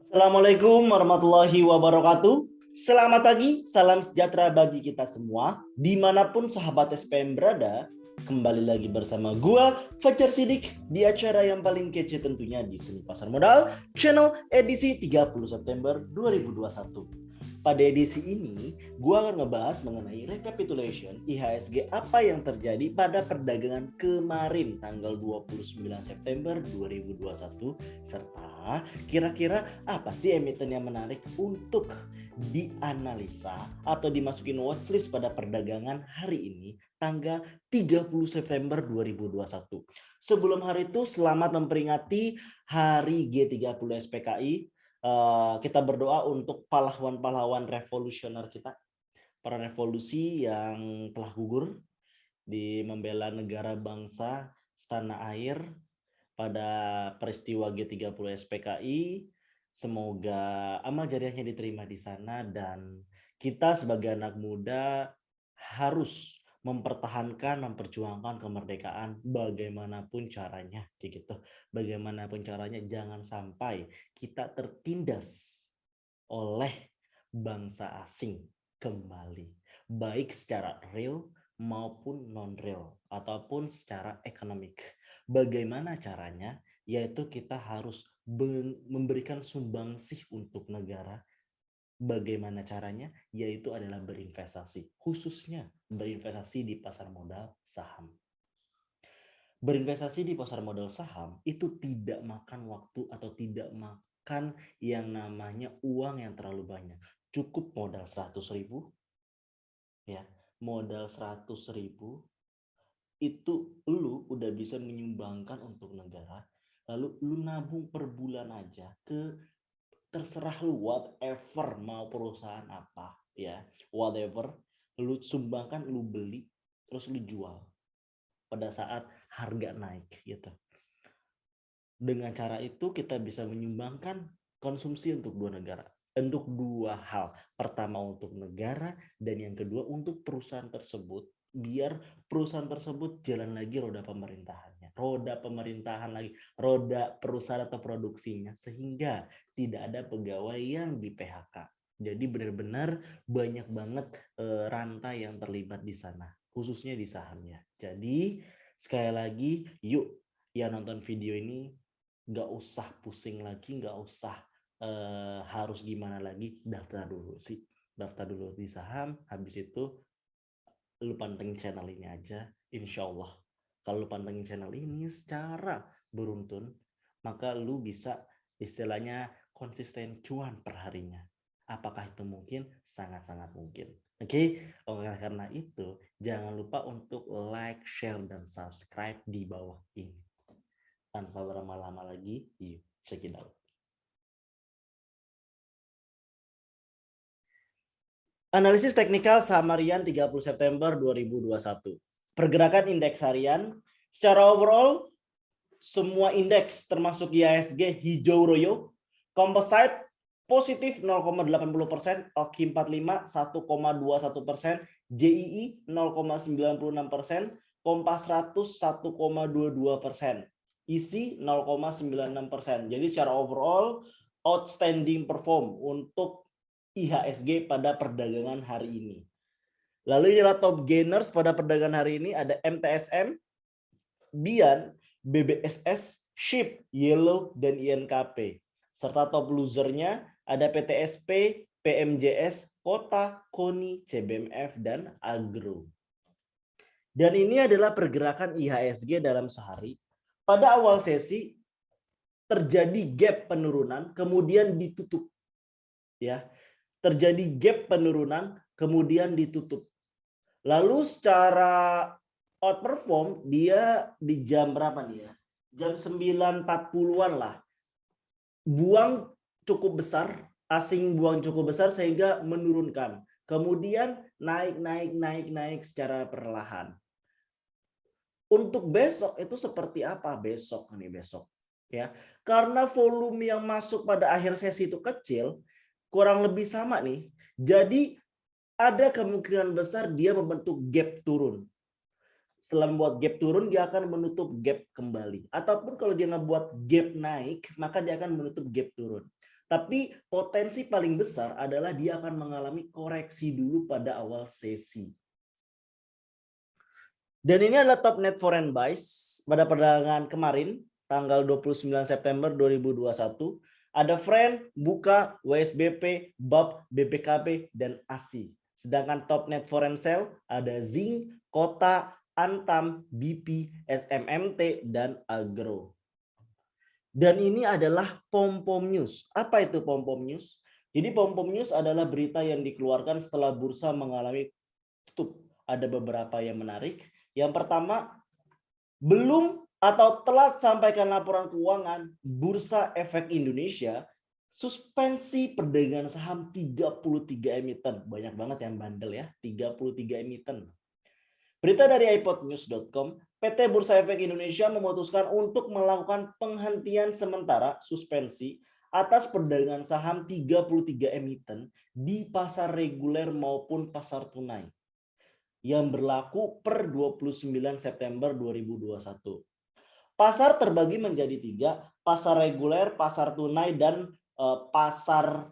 Assalamualaikum warahmatullahi wabarakatuh. Selamat pagi, salam sejahtera bagi kita semua. Dimanapun sahabat SPM berada, kembali lagi bersama gua, Fajar Sidik, di acara yang paling kece tentunya di Seni Pasar Modal, channel edisi 30 September 2021. Pada edisi ini, gue akan ngebahas mengenai recapitulation IHSG apa yang terjadi pada perdagangan kemarin tanggal 29 September 2021 serta kira-kira apa sih emiten yang menarik untuk dianalisa atau dimasukin watchlist pada perdagangan hari ini tanggal 30 September 2021. Sebelum hari itu selamat memperingati Hari G30 SPKI. Kita berdoa untuk pahlawan-pahlawan revolusioner kita, para revolusi yang telah gugur di membela negara bangsa setanah air pada peristiwa G30 SPKI. Semoga amal jariahnya diterima di sana dan kita sebagai anak muda harus mempertahankan, memperjuangkan kemerdekaan bagaimanapun caranya, kayak gitu. Bagaimanapun caranya jangan sampai kita tertindas oleh bangsa asing kembali, baik secara real maupun non real ataupun secara ekonomik. Bagaimana caranya? Yaitu kita harus memberikan sumbangsih untuk negara. Bagaimana caranya? Yaitu adalah berinvestasi, khususnya berinvestasi di pasar modal saham. Berinvestasi di pasar modal saham itu tidak makan waktu atau tidak makan yang namanya uang yang terlalu banyak. Cukup modal 100.000, ya, modal 100.000 itu lu udah bisa menyumbangkan untuk negara. Lalu lu nabung per bulan aja ke terserah lu, whatever, mau perusahaan apa, ya, whatever, lu sumbangkan, lu beli, terus lu jual pada saat harga naik gitu. Dengan cara itu kita bisa menyumbangkan konsumsi untuk dua negara, untuk dua hal. Pertama untuk negara dan yang kedua untuk perusahaan tersebut, biar perusahaan tersebut jalan lagi roda pemerintahannya, roda pemerintahan lagi, roda perusahaan atau produksinya, sehingga tidak ada pegawai yang di PHK. Jadi benar-benar banyak banget rantai yang terlibat di sana, khususnya di sahamnya. Jadi sekali lagi, yuk yang nonton video ini nggak usah pusing lagi, nggak usah harus gimana lagi, daftar dulu sih, daftar dulu di saham. Habis itu lu pantengin channel ini aja, insya Allah kalau lu pantengin channel ini secara beruntun, maka lu bisa istilahnya konsisten cuan per harinya. Apakah itu mungkin? Sangat-sangat mungkin. Oke, oleh karena itu jangan lupa untuk like, share, dan subscribe di bawah ini. Tanpa berlama-lama lagi, yuk check it out. Analisis teknikal saham harian 30 September 2021. Pergerakan indeks harian secara overall semua indeks termasuk IHSG hijau royo, composite positif 0,80%, LQ 45 1,21%, JII 0,96%, Kompas 100 1,22%, ISI 0,96%. Jadi secara overall outstanding perform untuk IHSG pada perdagangan hari ini. Lalu inilah top gainers pada perdagangan hari ini, ada MTSM, Bian, BBSS, SHIP, Yellow, dan INKP. Serta top losernya ada PTSP, PMJS, Kota, KONI, CBMF, dan Agro. Dan ini adalah pergerakan IHSG dalam sehari. Pada awal sesi terjadi gap penurunan, kemudian ditutup. Ya, terjadi gap penurunan, kemudian ditutup. Lalu secara outperform dia di jam berapa nih ya? Jam 9.40-an lah. Buang cukup besar, asing buang cukup besar sehingga menurunkan. Kemudian naik secara perlahan. Untuk besok itu seperti apa besok nih besok? Ya, karena volume yang masuk pada akhir sesi itu kecil, kurang lebih sama nih. Jadi ada kemungkinan besar dia membentuk gap turun. Setelah membuat gap turun, dia akan menutup gap kembali. Ataupun kalau dia ngebuat gap naik, maka dia akan menutup gap turun. Tapi potensi paling besar adalah dia akan mengalami koreksi dulu pada awal sesi. Dan ini adalah top net foreign buys pada perdagangan kemarin, tanggal 29 September 2021. Ada friend, buka, WSBP, BAP, BPKB, dan ASI. Sedangkan top net foreign sell ada Zinc, Kota, Antam, BP, SMMT, dan Agro. Dan ini adalah pom-pom news. Apa itu pom-pom news? Jadi pom-pom news adalah berita yang dikeluarkan setelah bursa mengalami tutup. Ada beberapa yang menarik. Yang pertama, belum atau telat sampaikan laporan keuangan, Bursa Efek Indonesia suspensi perdagangan saham 33 emiten. Banyak banget yang bandel ya, 33 emiten. Berita dari iPodnews.com, PT Bursa Efek Indonesia memutuskan untuk melakukan penghentian sementara suspensi atas perdagangan saham 33 emiten di pasar reguler maupun pasar tunai yang berlaku per 29 September 2021. Pasar terbagi menjadi 3, pasar reguler, pasar tunai, dan pasar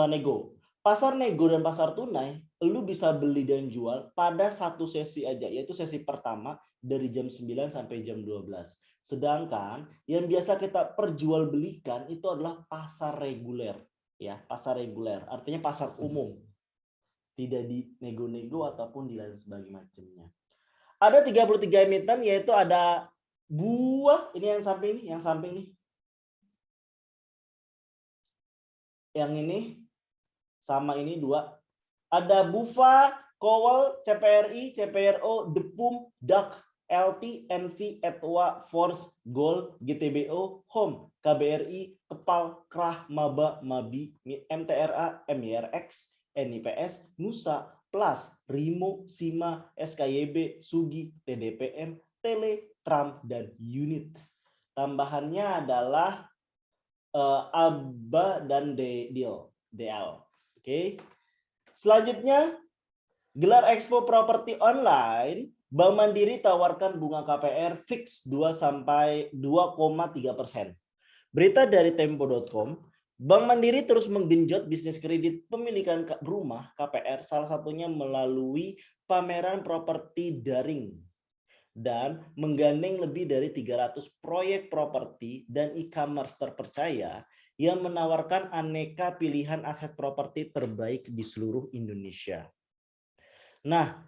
nego. Pasar nego dan pasar tunai, lu bisa beli dan jual pada satu sesi aja, yaitu sesi pertama dari jam 9 sampai jam 12. Sedangkan yang biasa kita perjualbelikan itu adalah pasar reguler, ya, pasar reguler, artinya pasar umum. Tidak di nego-nego ataupun di lain sebagainya macamnya. Ada 33 emiten, yaitu ada buah, ini yang samping ini, yang samping ini. Yang ini sama ini 2. Ada Bufa, Kowal, CPRI, CPRO, Depum, DAK, LT, NV, Etwa, Force, Gold, GTBO, Home, KBRI, Kepal, Krah, Maba, Mabi, MTRA, MIRX, NIPS, Nusa, Plus, Rimo, Sima, SKYB, Sugi, TDPM, Tele, Trump, dan Unit. Tambahannya adalah ABA dan DL. Oke. Selanjutnya, gelar Expo Properti Online, Bank Mandiri tawarkan bunga KPR fix 2-2,3%. Berita dari Tempo.com, Bank Mandiri terus menggenjot bisnis kredit pemilikan rumah KPR, salah satunya melalui pameran properti daring dan menggandeng lebih dari 300 proyek properti dan e-commerce terpercaya yang menawarkan aneka pilihan aset properti terbaik di seluruh Indonesia. Nah,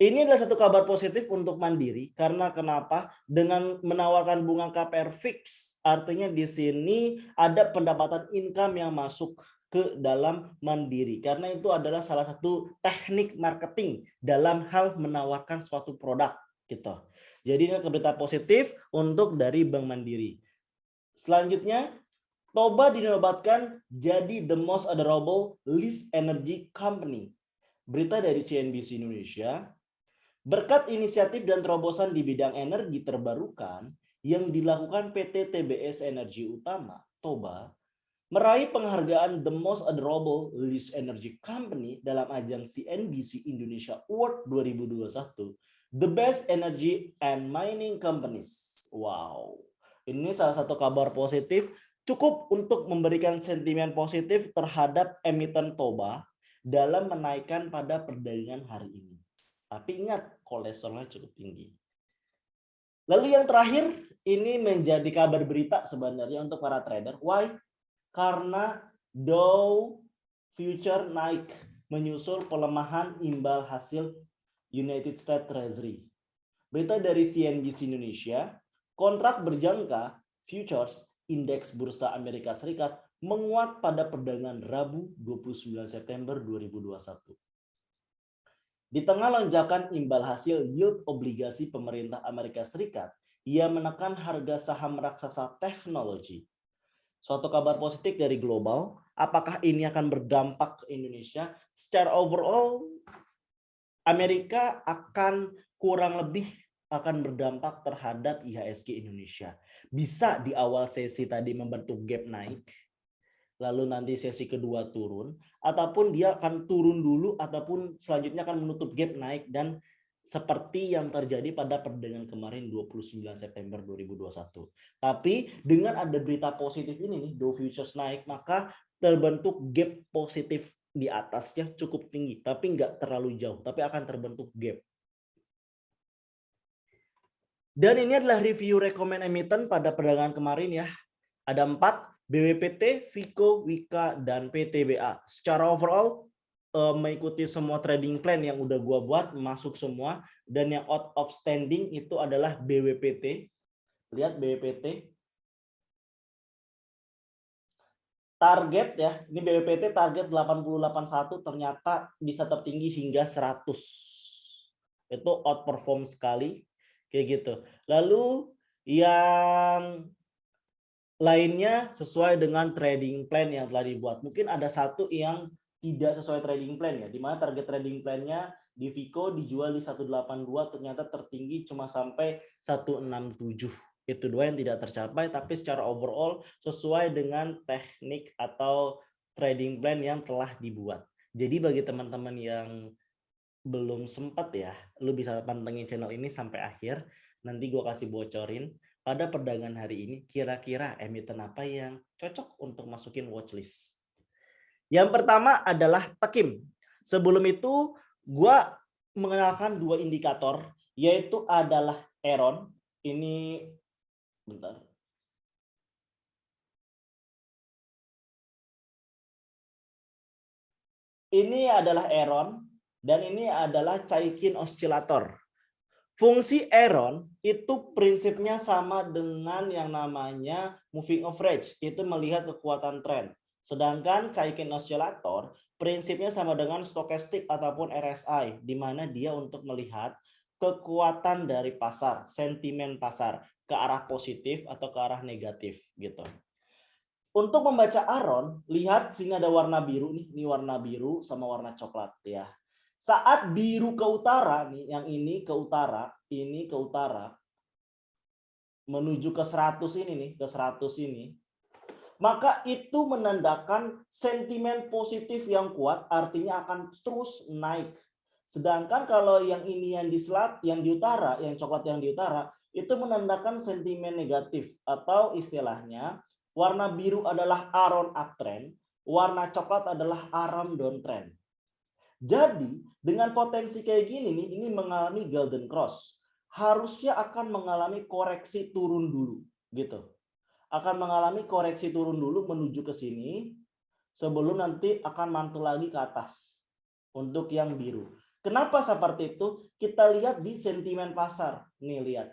ini adalah satu kabar positif untuk Mandiri karena kenapa? Dengan menawarkan bunga KPR fix, artinya di sini ada pendapatan income yang masuk ke dalam Mandiri karena itu adalah salah satu teknik marketing dalam hal menawarkan suatu produk gitu. Jadi ini berita positif untuk dari Bank Mandiri. Selanjutnya, Toba dinobatkan jadi the most adorable least energy company. Berita dari CNBC Indonesia. Berkat inisiatif dan terobosan di bidang energi terbarukan yang dilakukan PT TBS Energi Utama, Toba, meraih penghargaan The Most Adorable Least Energy Company dalam ajang CNBC Indonesia Award 2021, The Best Energy and Mining Companies. Wow, ini salah satu kabar positif, cukup untuk memberikan sentimen positif terhadap emiten Toba dalam menaikkan pada perdagangan hari ini. Tapi ingat, kolesterolnya cukup tinggi. Lalu yang terakhir, ini menjadi kabar berita sebenarnya untuk para trader. Why? Karena Dow Future naik menyusul pelemahan imbal hasil United States Treasury. Berita dari CNBC Indonesia, kontrak berjangka futures indeks bursa Amerika Serikat menguat pada perdagangan Rabu 29 September 2021. Di tengah lonjakan imbal hasil yield obligasi pemerintah Amerika Serikat, ia menekan harga saham raksasa teknologi. Suatu kabar positif dari global, apakah ini akan berdampak ke Indonesia? Secara overall, Amerika akan kurang lebih akan berdampak terhadap IHSG Indonesia. Bisa di awal sesi tadi membentuk gap naik, lalu nanti sesi kedua turun, ataupun dia akan turun dulu, ataupun selanjutnya akan menutup gap naik dan seperti yang terjadi pada perdagangan kemarin 29 September 2021. Tapi dengan ada berita positif ini nih, Dow Futures naik, maka terbentuk gap positif di atasnya cukup tinggi, tapi nggak terlalu jauh, tapi akan terbentuk gap. Dan ini adalah review rekomend emiten pada perdagangan kemarin ya. Ada 4, BWPT, Vico, Wika, dan PTBA. Secara overall mengikuti semua trading plan yang udah gua buat, masuk semua, dan yang out of standing itu adalah BWPT. Lihat BWPT. Target ya, ini BWPT target 8081 ternyata bisa tertinggi hingga 100. Itu outperform sekali kayak gitu. Lalu yang lainnya sesuai dengan trading plan yang telah dibuat. Mungkin ada satu yang tidak sesuai trading plan ya, di mana target trading plan-nya di Vico dijual di 182, ternyata tertinggi cuma sampai 167. Itu dua yang tidak tercapai, tapi secara overall sesuai dengan teknik atau trading plan yang telah dibuat. Jadi bagi teman-teman yang belum sempat ya, lu bisa pantengin channel ini sampai akhir. Nanti gue kasih bocorin pada perdagangan hari ini kira-kira emiten apa yang cocok untuk masukin watchlist. Yang pertama adalah Tekim. Sebelum itu gue mengenalkan dua indikator, yaitu adalah Aeron. Ini bentar. Ini adalah Aeron dan ini adalah Chaikin Oscillator. Fungsi Aeron itu prinsipnya sama dengan yang namanya moving average, itu melihat kekuatan tren. Sedangkan Chaikin Oscillator prinsipnya sama dengan stokastik ataupun RSI, di mana dia untuk melihat kekuatan dari pasar, sentimen pasar ke arah positif atau ke arah negatif gitu. Untuk membaca Aeron, lihat sini ada warna biru nih, ini warna biru sama warna coklat ya. Saat biru ke utara nih, yang ini ke utara, menuju ke 100 ini nih, ke 100 ini, maka itu menandakan sentimen positif yang kuat, artinya akan terus naik. Sedangkan kalau yang ini yang di utara, yang coklat yang di utara, itu menandakan sentimen negatif, atau istilahnya warna biru adalah Aeron uptrend, warna coklat adalah Aeron downtrend. Jadi dengan potensi kayak gini nih, ini mengalami golden cross, harusnya akan mengalami koreksi turun dulu gitu. Akan mengalami koreksi turun dulu menuju ke sini sebelum nanti akan mantul lagi ke atas untuk yang biru. Kenapa seperti itu? Kita lihat di sentimen pasar. Nih lihat.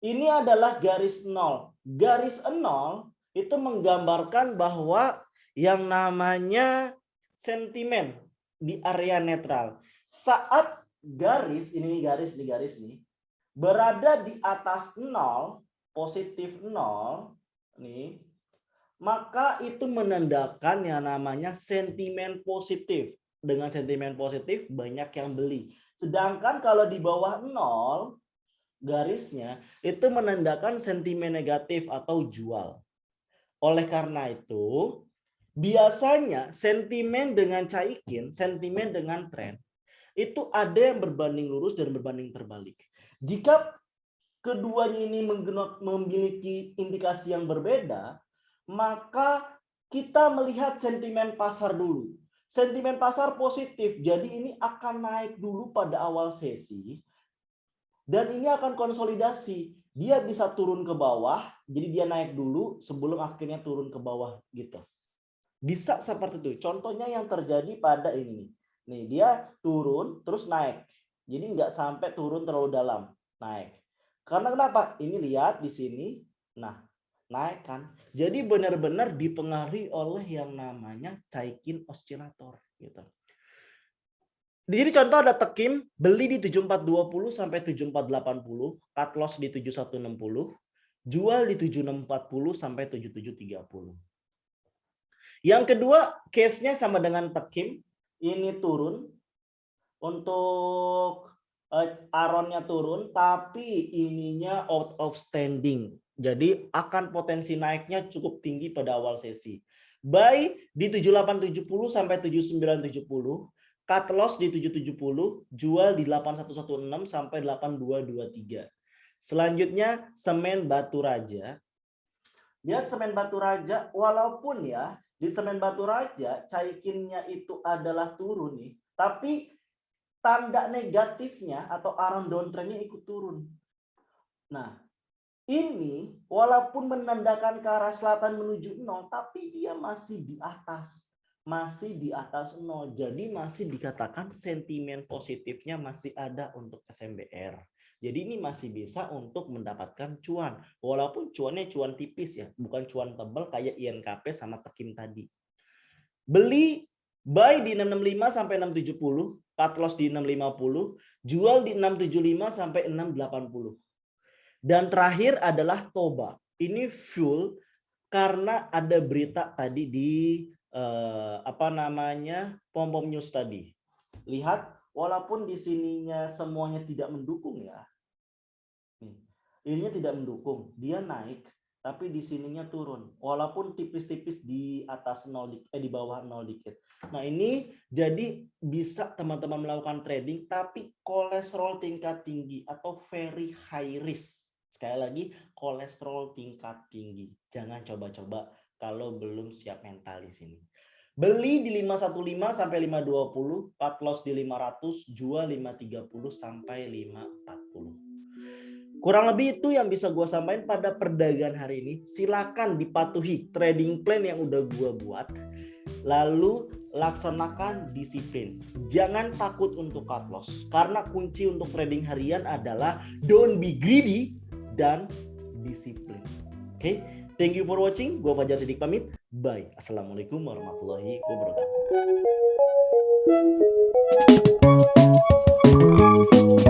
Ini adalah garis 0. Garis 0 itu menggambarkan bahwa yang namanya sentimen di area netral. Saat garis ini nih berada di atas 0, positif 0 nih, maka itu menandakan yang namanya sentimen positif. Dengan sentimen positif banyak yang beli. Sedangkan kalau di bawah 0 garisnya itu menandakan sentimen negatif atau jual. Oleh karena itu, biasanya sentimen dengan Chaikin, sentimen dengan tren, itu ada yang berbanding lurus dan berbanding terbalik. Jika keduanya ini memiliki indikasi yang berbeda, maka kita melihat sentimen pasar dulu. Sentimen pasar positif, jadi ini akan naik dulu pada awal sesi, dan ini akan konsolidasi. Dia bisa turun ke bawah, jadi dia naik dulu sebelum akhirnya turun ke bawah gitu. Bisa seperti itu. Contohnya yang terjadi pada ini. Nih, dia turun terus naik. Jadi nggak sampai turun terlalu dalam, naik. Karena kenapa? Ini lihat di sini. Nah, naik kan. Jadi benar-benar dipengaruhi oleh yang namanya Chaikin Oscillator gitu. Jadi contoh ada Tekim, beli di 7420 sampai 7480, cut loss di 7160, jual di 7640 sampai 7730. Yang kedua, case-nya sama dengan Tekim, ini turun. Untuk Aeronnya turun, tapi ininya out of standing. Jadi akan potensi naiknya cukup tinggi pada awal sesi. Buy di 7870 sampai 7970, cut loss di 770, jual di 8116 sampai 8223. Selanjutnya semen batu raja. Lihat semen batu raja, walaupun ya di semen batu raja Chaikin-nya itu adalah turun nih, tapi tanda negatifnya atau arrow downtrend-nya ikut turun. Nah, ini walaupun menandakan ke arah selatan menuju 0, tapi dia masih di atas. Masih di atas 0. Jadi masih dikatakan sentimen positifnya masih ada untuk SMBR. Jadi ini masih bisa untuk mendapatkan cuan. Walaupun cuannya cuan tipis ya. Bukan cuan tebal kayak INKP sama Tekim tadi. Beli, buy di 665 sampai 670. Cut loss di 650. Jual di 675 sampai 680. Dan terakhir adalah Toba. Ini fuel karena ada berita tadi di pom-pom news tadi. Lihat, walaupun di sininya semuanya tidak mendukung ya. Ininya tidak mendukung, dia naik, tapi di sininya turun. Walaupun tipis-tipis di atas 0 di bawah 0 dikit. Nah, ini jadi bisa teman-teman melakukan trading tapi kolesterol tingkat tinggi atau very high risk. Sekali lagi, kolesterol tingkat tinggi. Jangan coba-coba kalau belum siap mental di sini. Beli di 515 sampai 520, cut loss di 500, jual 530 sampai 540. Kurang lebih itu yang bisa gue sampaikan pada perdagangan hari ini. Silakan dipatuhi trading plan yang udah gue buat. Lalu laksanakan disiplin. Jangan takut untuk cut loss. Karena kunci untuk trading harian adalah don't be greedy dan disiplin. Oke, thank you for watching. Gue Fajar Siddiq pamit. Bye. Assalamualaikum warahmatullahi wabarakatuh.